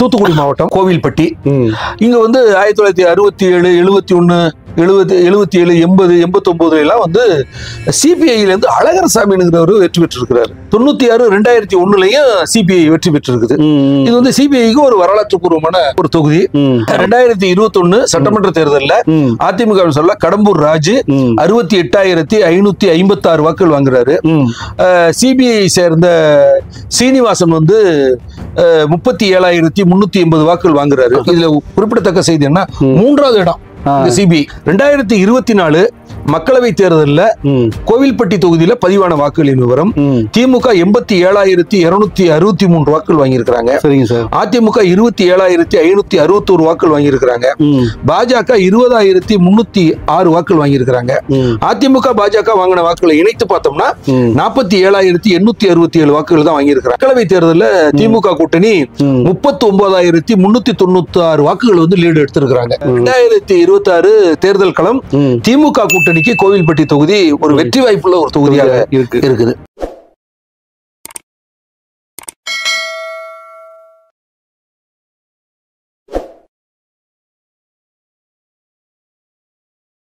தூத்துக்குடி மாவட்டம் கோவில்பட்டி. இங்க வந்து 1967, 71, 77, 80, 89 எல்லாம் வந்து சிபிஐல இருந்து அழகரசாமிங்கிறவர் வெற்றி பெற்றிருக்கிறாரு. 96, 2001லயும் சிபிஐ வெற்றி பெற்றிருக்குது. இது வந்து சிபிஐக்கு ஒரு வரலாற்று பூர்வமான ஒரு தொகுதி. 2021 சட்டமன்ற தேர்தலில் அதிமுக சொல்ல கடம்பூர் ராஜு 68,556 வாக்குகள் வாங்குறாரு. சிபிஐ சேர்ந்த சீனிவாசன் வந்து 37,380 வாக்குகள் வாங்குறாரு. இதுல குறிப்பிடத்தக்க செய்தி என்ன, 3வது இடம் சிபிஐ. 2024 மக்களவை தேர்தலில் கோவில்பட்டி தொகுதியில பதிவான வாக்குகளின் விவரம், திமுக 87,263 வாக்குகள் வாங்கியிருக்கிறாங்க. அதிமுக 27,561 வாக்குகள் வாங்கியிருக்கிறாங்க. பாஜக 20,306 வாக்குகள் வாங்கியிருக்கிறாங்க. அதிமுக பாஜக வாங்கின வாக்குகளை இணைத்து பார்த்தோம்னா 47,867 வாக்குகள் தான் வாங்கியிருக்கிறாங்க. மக்களவை தேர்தலில் திமுக கூட்டணி 39,396 வாக்குகள் வந்து லீடு எடுத்திருக்கிறாங்க. 2026 தேர்தல் களம் திமுக கூட்டணிக்கு கோவில்பட்டி தொகுதி ஒரு வெற்றி வாய்ப்புள்ள ஒரு தொகுதியாக இருக்குது.